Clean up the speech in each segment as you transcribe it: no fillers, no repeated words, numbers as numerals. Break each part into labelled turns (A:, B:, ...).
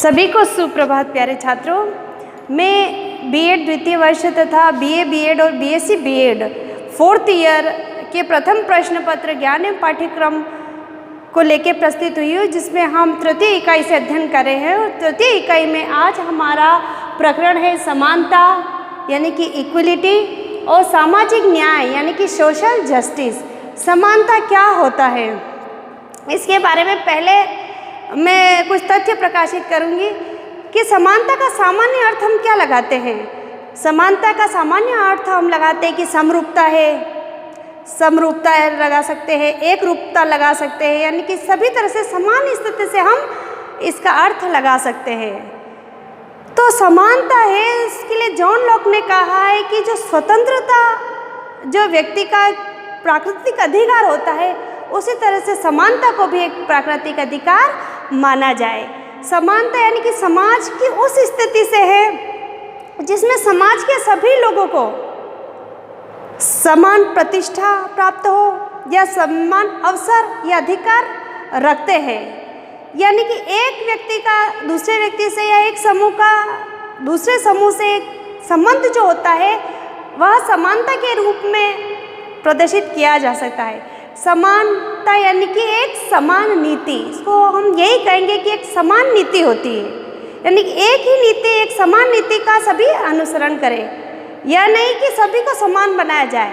A: सभी को सुप्रभात प्यारे छात्रों। मैं बीएड द्वितीय वर्ष तथा बीए बीएड और बीएससी बीएड 4th ईयर के प्रथम प्रश्न पत्र ज्ञान एवं पाठ्यक्रम को लेकर प्रस्तुत हुई हूँ, जिसमें हम तृतीय इकाई से अध्ययन कर रहे हैं। और तृतीय इकाई में आज हमारा प्रकरण है समानता यानी कि इक्वलिटी और सामाजिक न्याय यानी कि सोशल जस्टिस। समानता क्या होता है, इसके बारे में पहले मैं कुछ तथ्य प्रकाशित करूंगी कि समानता का सामान्य अर्थ हम क्या लगाते हैं। समानता का सामान्य अर्थ हम लगाते हैं कि समरूपता है, समरूपता लगा सकते हैं, एक रूपता लगा सकते हैं, यानी कि सभी तरह से समान स्थिति से हम इसका अर्थ लगा सकते हैं। तो समानता है, इसके लिए जॉन लॉक ने कहा है कि जो स्वतंत्रता जो व्यक्ति का प्राकृतिक अधिकार होता है, उसी तरह से समानता को भी एक प्राकृतिक अधिकार माना जाए। समानता यानी कि समाज की उस स्थिति से है जिसमें समाज के सभी लोगों को समान प्रतिष्ठा प्राप्त हो या समान अवसर या अधिकार रखते हैं। यानी कि एक व्यक्ति का दूसरे व्यक्ति से या एक समूह का दूसरे समूह से एक संबंध जो होता है, वह समानता के रूप में प्रदर्शित किया जा सकता है। समानता यानी कि एक समान नीति, इसको हम यही कहेंगे कि एक समान नीति होती है, यानी कि एक ही नीति, एक समान नीति का सभी अनुसरण करें। यह नहीं कि सभी को समान बनाया जाए,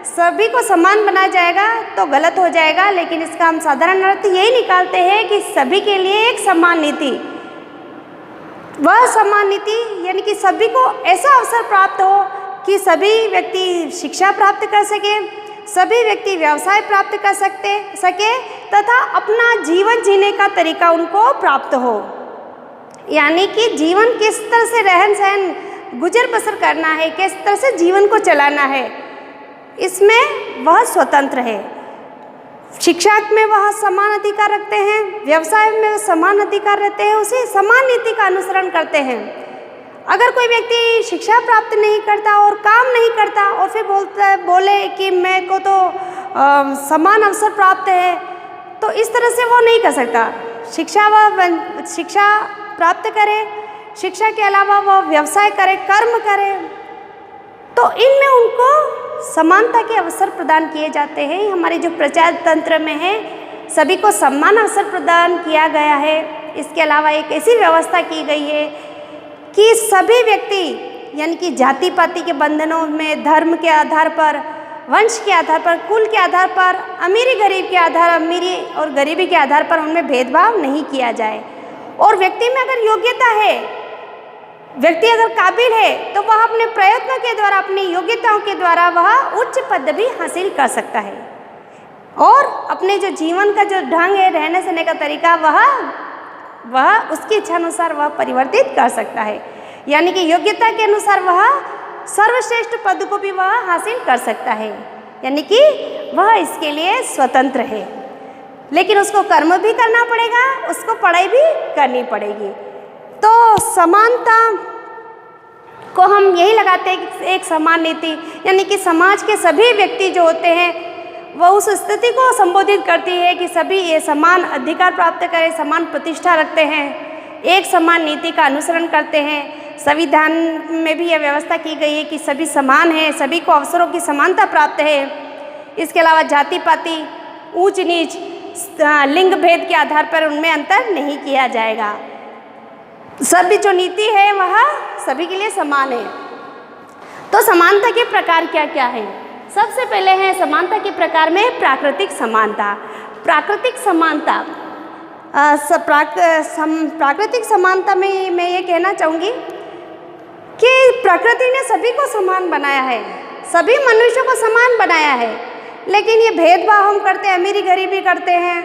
A: सभी को समान बनाया जाएगा तो गलत हो जाएगा, लेकिन इसका हम साधारण अर्थ यही निकालते हैं कि सभी के लिए एक समान नीति। वह समान नीति यानी कि सभी को ऐसा अवसर प्राप्त हो कि सभी व्यक्ति शिक्षा प्राप्त कर सके, सभी व्यक्ति व्यवसाय प्राप्त कर सके तथा अपना जीवन जीने का तरीका उनको प्राप्त हो। यानी कि जीवन किस तरह से रहन सहन गुजर बसर करना है, किस तरह से जीवन को चलाना है, इसमें वह स्वतंत्र है। शिक्षा में वह समान अधिकार रखते हैं, व्यवसाय में समान अधिकार रहते हैं, उसी समान नीति का अनुसरण करते हैं। अगर कोई व्यक्ति शिक्षा प्राप्त नहीं करता और काम नहीं करता और फिर बोले कि मेरे को तो समान अवसर प्राप्त है, तो इस तरह से वो नहीं कर सकता। शिक्षा प्राप्त करे, शिक्षा के अलावा वह व्यवसाय करे, कर्म करे, तो इनमें उनको समानता के अवसर प्रदान किए जाते हैं। हमारे जो प्रजातंत्र तंत्र में है, सभी को समान अवसर प्रदान किया गया है। इसके अलावा एक ऐसी व्यवस्था की गई है कि सभी व्यक्ति यानी कि जाति पाति के बंधनों में धर्म के आधार पर, वंश के आधार पर, कुल के आधार पर, अमीरी गरीब के आधार, अमीरी और गरीबी के आधार पर उनमें भेदभाव नहीं किया जाए। और व्यक्ति में अगर योग्यता है, व्यक्ति अगर काबिल है, तो वह अपने प्रयत्नों के द्वारा, अपनी योग्यताओं के द्वारा वह उच्च पद भी हासिल कर सकता है और अपने जो जीवन का जो ढंग है, रहने सहने का तरीका, वह उसकी इच्छा अनुसार वह परिवर्तित कर सकता है। यानी कि योग्यता के अनुसार वह सर्वश्रेष्ठ पद को भी वह हासिल कर सकता है, यानी कि वह इसके लिए स्वतंत्र है। लेकिन उसको कर्म भी करना पड़ेगा, उसको पढ़ाई भी करनी पड़ेगी। तो समानता को हम यही लगाते हैं कि एक समान नीति, यानी कि समाज के सभी व्यक्ति जो होते हैं वह उस स्थिति को संबोधित करती है कि सभी ये समान अधिकार प्राप्त करें, समान प्रतिष्ठा रखते हैं, एक समान नीति का अनुसरण करते हैं। संविधान में भी यह व्यवस्था की गई है कि सभी समान हैं, सभी को अवसरों की समानता प्राप्त है। इसके अलावा जाति पाति, ऊंच नीच, लिंग भेद के आधार पर उनमें अंतर नहीं किया जाएगा। सभी जो नीति है वह सभी के लिए समान है। तो समानता के प्रकार क्या क्या हैं? सबसे पहले है समानता के प्रकार में प्राकृतिक समानता। प्राकृतिक समानता, प्राकृतिक समानता में मैं ये कहना चाहूँगी कि प्रकृति ने सभी को समान बनाया है, सभी मनुष्यों को समान बनाया है, लेकिन ये भेदभाव हम करते हैं, अमीरी गरीबी करते हैं,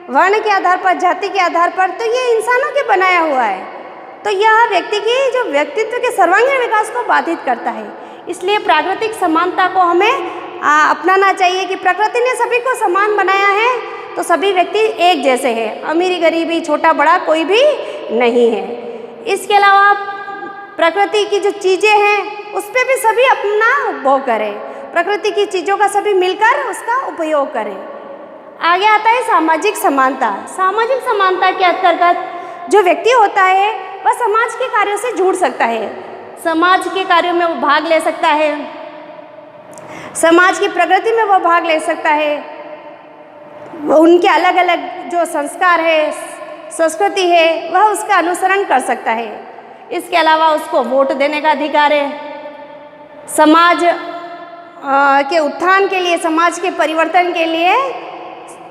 A: वर्ण के आधार पर, जाति के आधार पर, तो ये इंसानों के बनाया हुआ है। तो यह व्यक्ति की जो व्यक्तित्व के सर्वांगीण विकास को बाधित करता है। इसलिए प्राकृतिक समानता को हमें अपनाना चाहिए कि प्रकृति ने सभी को समान बनाया है, तो सभी व्यक्ति एक जैसे हैं, अमीरी गरीबी, छोटा बड़ा कोई भी नहीं है। इसके अलावा प्रकृति की जो चीज़ें हैं उस पर भी सभी अपना उपभोग करें, प्रकृति की चीज़ों का सभी मिलकर उसका उपयोग करें। आगे आता है सामाजिक समानता। सामाजिक समानता के अंतर्गत जो व्यक्ति होता है वह समाज के कार्यों से जुड़ सकता है, समाज के कार्यों में वो भाग ले सकता है, समाज की प्रगति में वो भाग ले सकता है, उनके अलग अलग जो संस्कार है, संस्कृति है, वह उसका अनुसरण कर सकता है। इसके अलावा उसको वोट देने का अधिकार है। समाज के उत्थान के लिए, समाज के परिवर्तन के लिए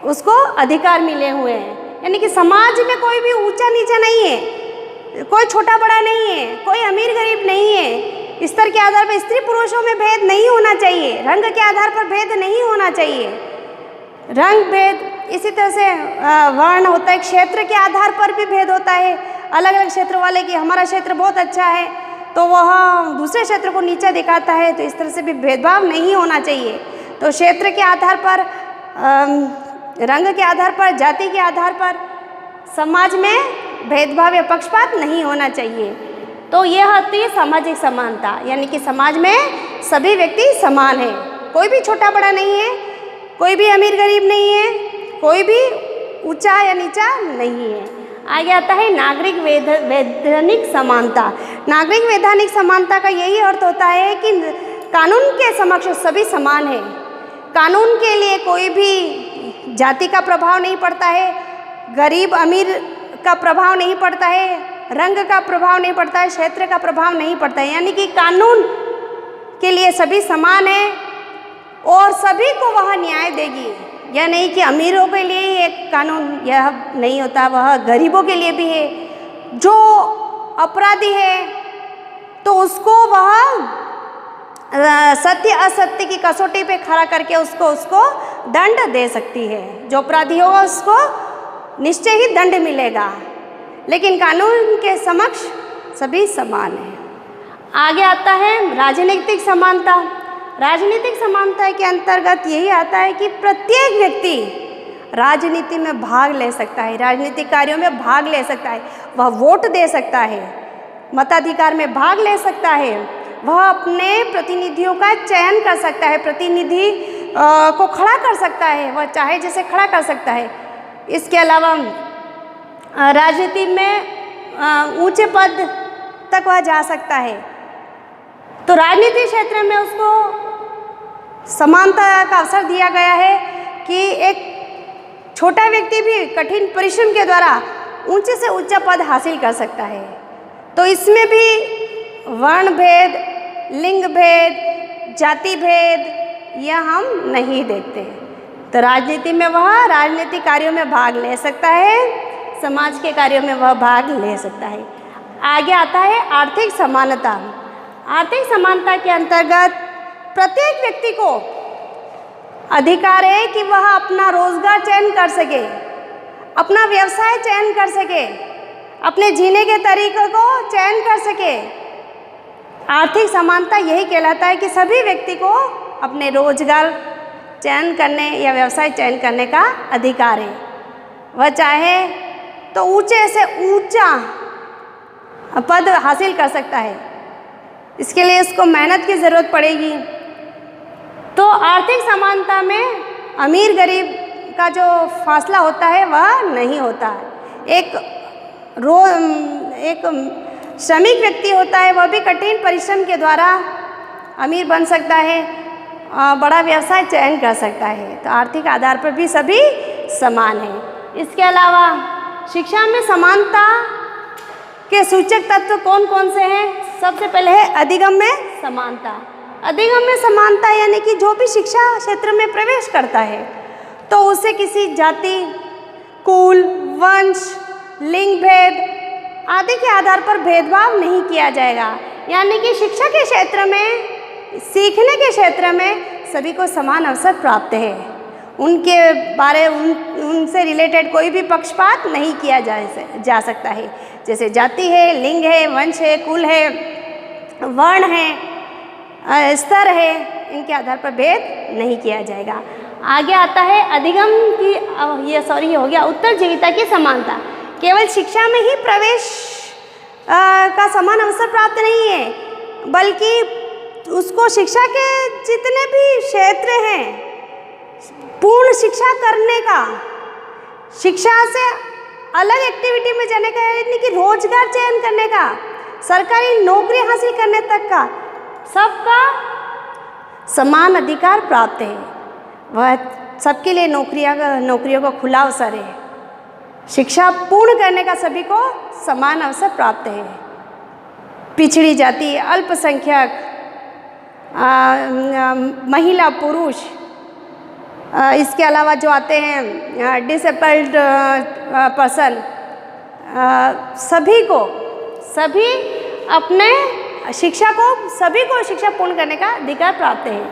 A: उसको अधिकार मिले हुए हैं। यानी कि समाज में कोई भी ऊंचा नीचा नहीं है, कोई छोटा बड़ा नहीं है, कोई अमीर गरीब नहीं है। स्तर के आधार पर स्त्री पुरुषों में भेद नहीं होना चाहिए, रंग के आधार पर भेद नहीं होना चाहिए। रंग भेद, इसी तरह से वर्ण होता है, क्षेत्र के आधार पर भी भेद होता है। अलग अलग क्षेत्र वाले की हमारा क्षेत्र बहुत अच्छा है तो वह दूसरे क्षेत्र को नीचा दिखाता है, तो इस तरह से भी भेदभाव नहीं होना चाहिए। तो क्षेत्र के आधार पर, रंग के आधार पर, जाति के आधार पर समाज में भेदभाव या पक्षपात नहीं होना चाहिए। तो यह होती है सामाजिक समानता, यानी कि समाज में सभी व्यक्ति समान है, कोई भी छोटा बड़ा नहीं है, कोई भी अमीर गरीब नहीं है, कोई भी ऊंचा या नीचा नहीं है। आगे आता है नागरिक वैधानिक समानता। नागरिक वैधानिक समानता का यही अर्थ होता है कि कानून के समक्ष सभी समान हैं। कानून के लिए कोई भी जाति का प्रभाव नहीं पड़ता है, गरीब अमीर का प्रभाव नहीं पड़ता है, रंग का प्रभाव नहीं पड़ता है, क्षेत्र का प्रभाव नहीं पड़ता है। यानी कि कानून के लिए सभी समान हैं और सभी को वह न्याय देगी। यह नहीं कि अमीरों के लिए ही एक कानून, यह नहीं होता, वह गरीबों के लिए भी है। जो अपराधी है तो उसको वह सत्य असत्य की कसौटी पे खड़ा करके उसको दंड दे सकती है। जो अपराधी होगा उसको निश्चय ही दंड मिलेगा, लेकिन कानून के समक्ष सभी समान हैं। आगे आता है राजनीतिक समानता। राजनीतिक समानता के अंतर्गत यही आता है कि प्रत्येक व्यक्ति राजनीति में भाग ले सकता है, राजनीतिक कार्यों में भाग ले सकता है, वह वोट दे सकता है, मताधिकार में भाग ले सकता है, वह अपने प्रतिनिधियों का चयन कर सकता है, प्रतिनिधि को खड़ा कर सकता है, वह चाहे जैसे खड़ा कर सकता है। इसके अलावा राजनीति में ऊंचे पद तक वह जा सकता है। तो राजनीतिक क्षेत्र में उसको समानता का अवसर दिया गया है कि एक छोटा व्यक्ति भी कठिन परिश्रम के द्वारा ऊंचे से ऊंचा पद हासिल कर सकता है। तो इसमें भी वर्ण भेद, लिंग भेद, जाति भेद यह हम नहीं देखते। तो राजनीति में वह राजनीतिक कार्यों में भाग ले सकता है, समाज के कार्यों में वह भाग ले सकता है। आगे आता है आर्थिक समानता। आर्थिक समानता के अंतर्गत प्रत्येक व्यक्ति को अधिकार है कि वह अपना रोजगार चयन कर सके, अपना व्यवसाय चयन कर सके, अपने जीने के तरीकों को चयन कर सके। आर्थिक समानता यही कहलाता है कि सभी व्यक्ति को अपने रोजगार चयन करने या व्यवसाय चयन करने का अधिकार है। वह चाहे तो ऊंचे से ऊंचा पद हासिल कर सकता है, इसके लिए उसको मेहनत की ज़रूरत पड़ेगी। तो आर्थिक समानता में अमीर गरीब का जो फासला होता है वह नहीं होता। एक श्रमिक व्यक्ति होता है, वह भी कठिन परिश्रम के द्वारा अमीर बन सकता है, बड़ा व्यवसाय चयन कर सकता है। तो आर्थिक आधार पर भी सभी समान हैं। इसके अलावा शिक्षा में समानता के सूचक तत्व कौन कौन से हैं? सबसे पहले है अधिगम्य समानता। अधिगम्य समानता यानी कि जो भी शिक्षा क्षेत्र में प्रवेश करता है तो उसे किसी जाति, कुल, वंश, लिंग भेद आदि के आधार पर भेदभाव नहीं किया जाएगा। यानी कि शिक्षा के क्षेत्र में, सीखने के क्षेत्र में सभी को समान अवसर प्राप्त है। उनके बारे उनसे रिलेटेड कोई भी पक्षपात नहीं किया जा सकता है। जैसे जाति है, लिंग है, वंश है, कुल है, वर्ण है, स्तर है, इनके आधार पर भेद नहीं किया जाएगा। आगे आता है अधिगम की ये हो गया उत्तरजीविता की समानता। केवल शिक्षा में ही प्रवेश का समान अवसर प्राप्त नहीं है, बल्कि उसको शिक्षा के जितने भी क्षेत्र हैं पूर्ण शिक्षा करने का, शिक्षा से अलग एक्टिविटी में जाने का, यानी कि रोजगार चयन करने का, सरकारी नौकरी हासिल करने तक का सबका समान अधिकार प्राप्त है। वह सबके लिए नौकरियों का खुला अवसर है। शिक्षा पूर्ण करने का सभी को समान अवसर प्राप्त है। पिछड़ी जाति, अल्पसंख्यक, महिला, पुरुष, इसके अलावा जो आते हैं डिसेबल्ड पर्सन, सभी अपने शिक्षा पूर्ण करने का अधिकार प्राप्त है।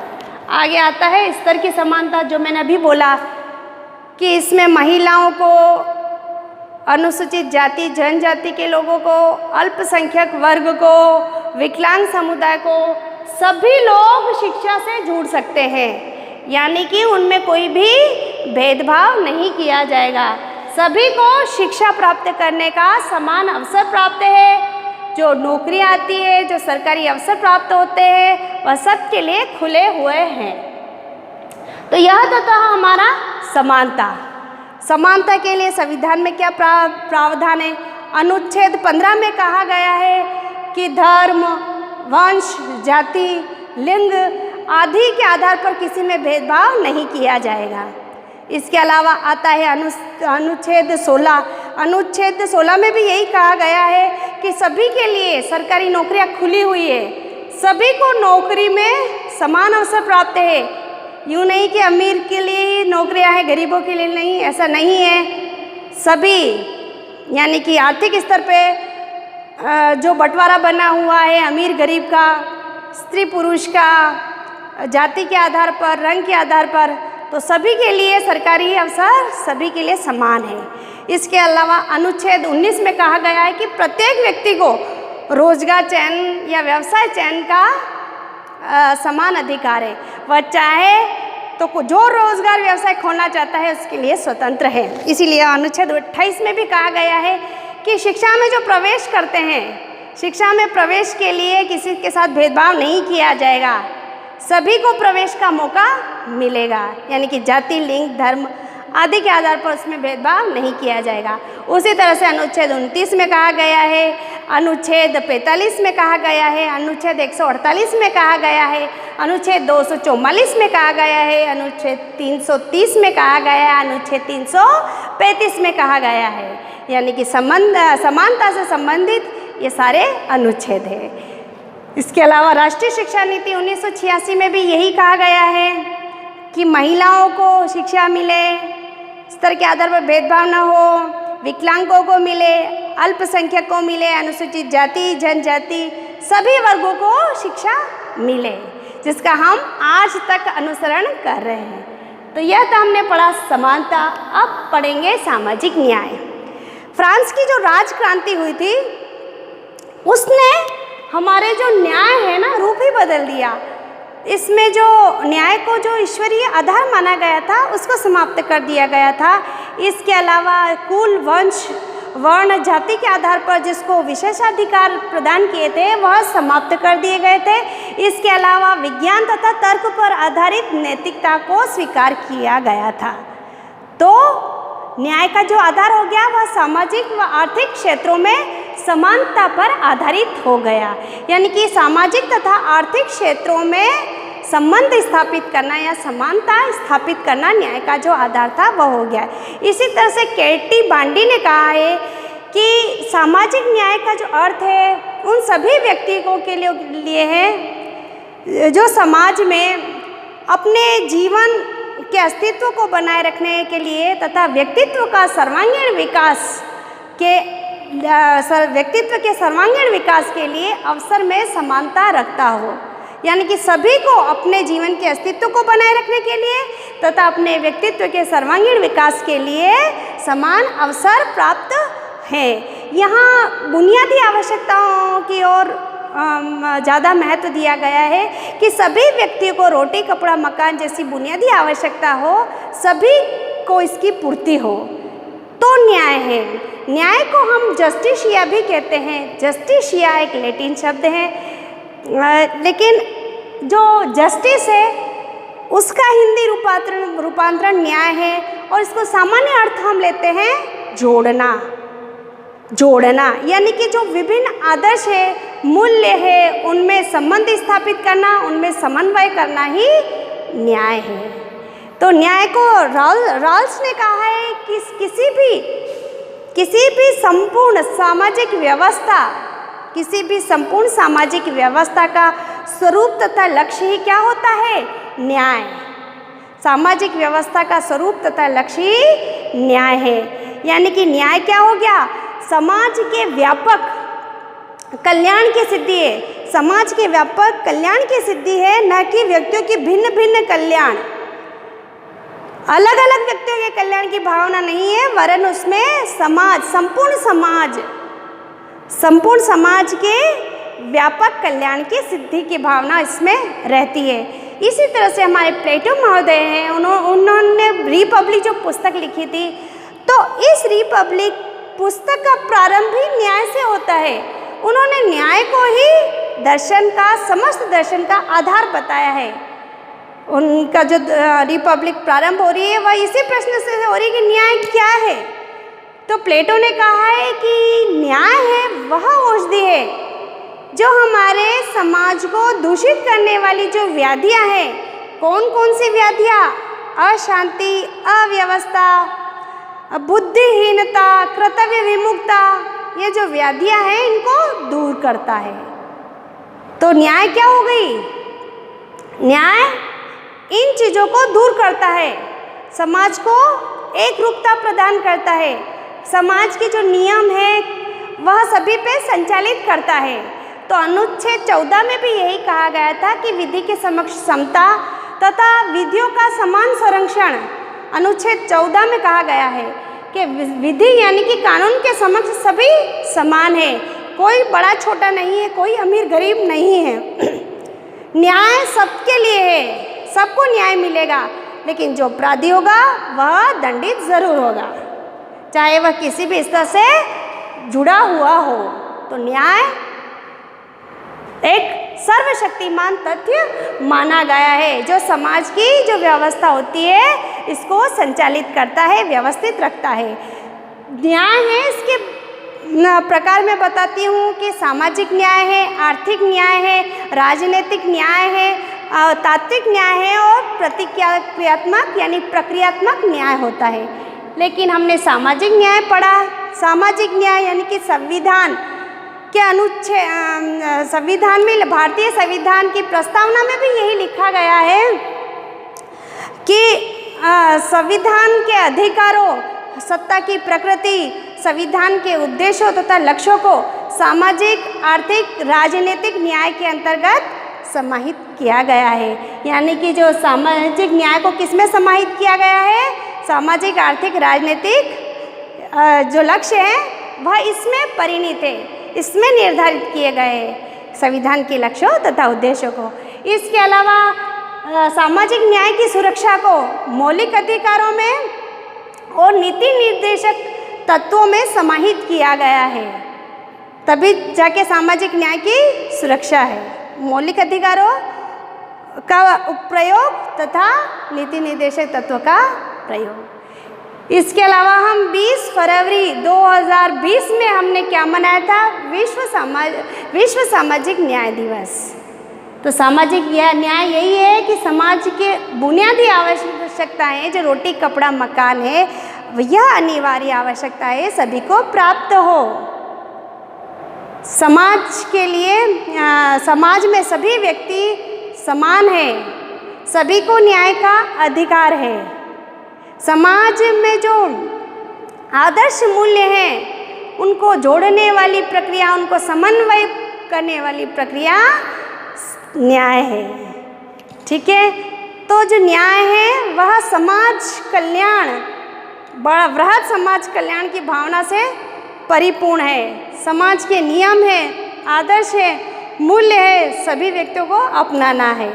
A: आगे आता है स्तर की समानता, जो मैंने अभी बोला कि इसमें महिलाओं को, अनुसूचित जाति जनजाति के लोगों को, अल्पसंख्यक वर्ग को, विकलांग समुदाय को, सभी लोग शिक्षा से जुड़ सकते हैं, यानी कि उनमें कोई भी भेदभाव नहीं किया जाएगा। सभी को शिक्षा प्राप्त करने का समान अवसर प्राप्त है। जो नौकरी आती है, जो सरकारी अवसर प्राप्त होते हैं, वह सबके लिए खुले हुए हैं। तो यह तो था हमारा समानता के लिए संविधान में क्या प्रावधान है। अनुच्छेद 15 में कहा गया है कि धर्म, वंश, जाति, लिंग आदि के आधार पर किसी में भेदभाव नहीं किया जाएगा। इसके अलावा आता है अनुच्छेद 16। अनुच्छेद 16 में भी यही कहा गया है कि सभी के लिए सरकारी नौकरियां खुली हुई है, सभी को नौकरी में समान अवसर प्राप्त है। यूँ नहीं कि अमीर के लिए ही नौकरियां हैं, गरीबों के लिए नहीं, ऐसा नहीं है। सभी, यानी कि आर्थिक स्तर पे जो बंटवारा बना हुआ है अमीर गरीब का, स्त्री पुरुष का, जाति के आधार पर, रंग के आधार पर, तो सभी के लिए सरकारी अवसर सभी के लिए समान है। इसके अलावा अनुच्छेद 19 में कहा गया है कि प्रत्येक व्यक्ति को रोजगार चयन या व्यवसाय चयन का समान अधिकार है। वह चाहे तो जो रोजगार व्यवसाय खोलना चाहता है उसके लिए स्वतंत्र है। इसीलिए अनुच्छेद 28 में भी कहा गया है कि शिक्षा में जो प्रवेश करते हैं, शिक्षा में प्रवेश के लिए किसी के साथ भेदभाव नहीं किया जाएगा, सभी को प्रवेश का मौका मिलेगा, यानी कि जाति, लिंग, धर्म आदि के आधार पर उसमें भेदभाव नहीं किया जाएगा। उसी तरह से अनुच्छेद 29 में कहा गया है, अनुच्छेद 45 में कहा गया है, अनुच्छेद 148 में कहा गया है, अनुच्छेद 244 में कहा गया है, अनुच्छेद 330 में कहा गया है, अनुच्छेद 335 में कहा गया है, यानी कि समानता से संबंधित ये सारे अनुच्छेद हैं। इसके अलावा राष्ट्रीय शिक्षा नीति 1986 में भी यही कहा गया है कि महिलाओं को शिक्षा मिले, स्तर के आधार पर भेदभाव न हो, विकलांगों को मिले, अल्पसंख्यक को मिले, अनुसूचित जाति जनजाति सभी वर्गों को शिक्षा मिले, जिसका हम आज तक अनुसरण कर रहे हैं। तो यह तो हमने पढ़ा समानता। अब पढ़ेंगे सामाजिक न्याय। फ्रांस की जो राज क्रांति हुई थी उसने हमारे जो न्याय है ना रूप ही बदल दिया। इसमें जो न्याय को जो ईश्वरीय आधार माना गया था उसको समाप्त कर दिया गया था। इसके अलावा कुल, वंश, वर्ण, जाति के आधार पर जिसको विशेषाधिकार प्रदान किए थे वह समाप्त कर दिए गए थे। इसके अलावा विज्ञान तथा तर्क पर आधारित नैतिकता को स्वीकार किया गया था। तो न्याय का जो आधार हो गया वह सामाजिक व आर्थिक क्षेत्रों में समानता पर आधारित हो गया, यानी कि सामाजिक तथा आर्थिक क्षेत्रों में संबंध स्थापित करना या समानता स्थापित करना न्याय का जो आधार था वह हो गया। इसी तरह से केटी बांडी ने कहा है कि सामाजिक न्याय का जो अर्थ है उन सभी व्यक्तियों के लिए है जो समाज में अपने जीवन के अस्तित्व को बनाए रखने के लिए तथा व्यक्तित्व के सर्वांगीण विकास के लिए अवसर में समानता रखता हो, यानी कि सभी को अपने जीवन के अस्तित्व को बनाए रखने के लिए तथा अपने व्यक्तित्व के सर्वांगीण विकास के लिए समान अवसर प्राप्त है। यहाँ बुनियादी आवश्यकताओं की ओर ज़्यादा महत्व दिया गया है कि सभी व्यक्तियों को रोटी, कपड़ा, मकान जैसी बुनियादी आवश्यकता हो, सभी को इसकी पूर्ति हो, तो न्याय है। न्याय को हम जस्टिसिया भी कहते हैं। जस्टिसिया एक लैटिन शब्द है, लेकिन जो जस्टिस है उसका हिंदी रूपांतरण न्याय है और इसको सामान्य अर्थ हम लेते हैं जोड़ना यानी कि जो विभिन्न आदर्श है, मूल्य है, उनमें संबंध स्थापित करना, उनमें समन्वय करना ही न्याय है। तो न्याय को रॉल्स ने कहा है कि किसी भी संपूर्ण सामाजिक व्यवस्था का स्वरूप तथा लक्ष्य ही क्या होता है? न्याय। सामाजिक व्यवस्था का स्वरूप तथा लक्ष्य ही न्याय है। यानी कि न्याय क्या हो गया? समाज के व्यापक कल्याण की सिद्धि है। समाज के व्यापक कल्याण की सिद्धि है, न कि व्यक्तियों की भिन्न भिन्न कल्याण। अलग अलग व्यक्तियों के कल्याण की भावना नहीं है, वरन उसमें संपूर्ण समाज के व्यापक कल्याण की सिद्धि की भावना इसमें रहती है। इसी तरह से हमारे प्लेटो महोदय हैं, उन्होंने रिपब्लिक जो पुस्तक लिखी थी, तो इस रिपब्लिक पुस्तक का प्रारंभ ही न्याय से होता है। उन्होंने न्याय को ही समस्त दर्शन का आधार बताया है। उनका जो रिपब्लिक प्रारंभ हो रही है वह इसी प्रश्न से हो रही है कि न्याय क्या है। तो प्लेटो ने कहा है कि न्याय है वह औषधि है जो हमारे समाज को दूषित करने वाली जो व्याधियां हैं, कौन कौन सी व्याधियां? अशांति, अव्यवस्था, बुद्धिहीनता, कर्तव्य विमुखता, ये जो व्याधियां हैं इनको दूर करता है। तो न्याय क्या हो गई? न्याय इन चीज़ों को दूर करता है, समाज को एक रूपता प्रदान करता है, समाज के जो नियम है वह सभी पे संचालित करता है। तो अनुच्छेद 14 में भी यही कहा गया था कि विधि के समक्ष समता तथा विधियों का समान संरक्षण। अनुच्छेद 14 में कहा गया है कि विधि यानी कि कानून के समक्ष सभी समान है, कोई बड़ा छोटा नहीं है, कोई अमीर गरीब नहीं है। न्याय सबके लिए है, सबको न्याय मिलेगा, लेकिन जो अपराधी होगा वह दंडित जरूर होगा, चाहे वह किसी भी स्तर से जुड़ा हुआ हो। तो न्याय एक सर्वशक्तिमान तथ्य माना गया है, जो समाज की जो व्यवस्था होती है इसको संचालित करता है, व्यवस्थित रखता है। न्याय है, इसके प्रकार मैं बताती हूँ कि सामाजिक न्याय है, आर्थिक न्याय है, राजनीतिक न्याय है, तात्विक न्याय है और प्रतिक्रियात्मक यानी प्रक्रियात्मक न्याय होता है। लेकिन हमने सामाजिक न्याय पढ़ा। सामाजिक न्याय यानी कि संविधान के अनुच्छेद, संविधान में, भारतीय संविधान की प्रस्तावना में भी यही लिखा गया है कि संविधान के अधिकारों, सत्ता की प्रकृति, संविधान के उद्देश्यों तथा लक्ष्यों को सामाजिक, आर्थिक, राजनीतिक न्याय के अंतर्गत समाहित किया गया है। यानी कि जो सामाजिक न्याय को किसमें समाहित किया गया है? सामाजिक, आर्थिक, राजनीतिक जो लक्ष्य हैं वह इसमें परिणित है, इसमें निर्धारित किए गए हैं संविधान के लक्ष्यों तथा उद्देश्यों को। इसके अलावा सामाजिक न्याय की सुरक्षा को मौलिक अधिकारों में और नीति निर्देशक तत्वों में समाहित किया गया है, तभी जाके सामाजिक न्याय की सुरक्षा है। मौलिक अधिकारों का प्रयोग तथा नीति निर्देशक तत्व का प्रयोग। इसके अलावा हम 20 फरवरी 2020 में हमने क्या मनाया था? विश्व सामाजिक न्याय दिवस। तो सामाजिक न्याय यही है कि समाज के बुनियादी आवश्यकताएं जो रोटी, कपड़ा, मकान है, यह अनिवार्य आवश्यकता है सभी को प्राप्त हो। समाज के लिए समाज में सभी व्यक्ति समान है, सभी को न्याय का अधिकार है। समाज में जो आदर्श मूल्य हैं उनको जोड़ने वाली प्रक्रिया, उनको समन्वय करने वाली प्रक्रिया न्याय है। ठीक है, तो जो न्याय है वह समाज कल्याण, बड़ा वृहद समाज कल्याण की भावना से परिपूर्ण है। समाज के नियम है, आदर्श है, मूल्य है, सभी व्यक्तियों को अपनाना है।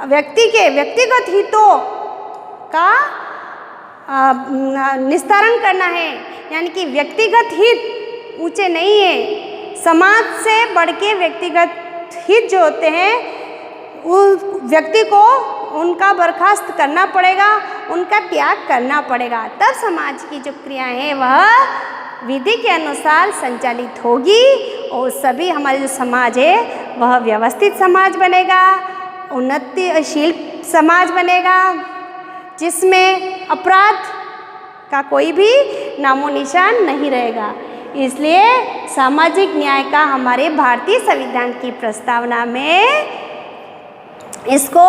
A: व्यक्ति के व्यक्तिगत हितों का निस्तारण करना है, यानी कि व्यक्तिगत हित ऊंचे नहीं है, समाज से बढ़ के व्यक्तिगत हित जो होते हैं उस व्यक्ति को उनका बर्खास्त करना पड़ेगा उनका त्याग करना पड़ेगा। तब समाज की जो क्रियाएं हैं वह विधि के अनुसार संचालित होगी और सभी हमारे जो समाज है वह व्यवस्थित समाज बनेगा, उन्नतिशील समाज बनेगा, जिसमें अपराध का कोई भी नामो निशान नहीं रहेगा। इसलिए सामाजिक न्याय का हमारे भारतीय संविधान की प्रस्तावना में इसको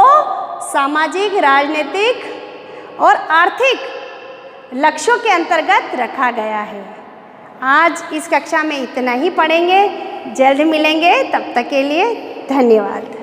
A: सामाजिक, राजनीतिक और आर्थिक लक्ष्यों के अंतर्गत रखा गया है। आज इस कक्षा में इतना ही पढ़ेंगे, जल्द मिलेंगे, तब तक के लिए धन्यवाद।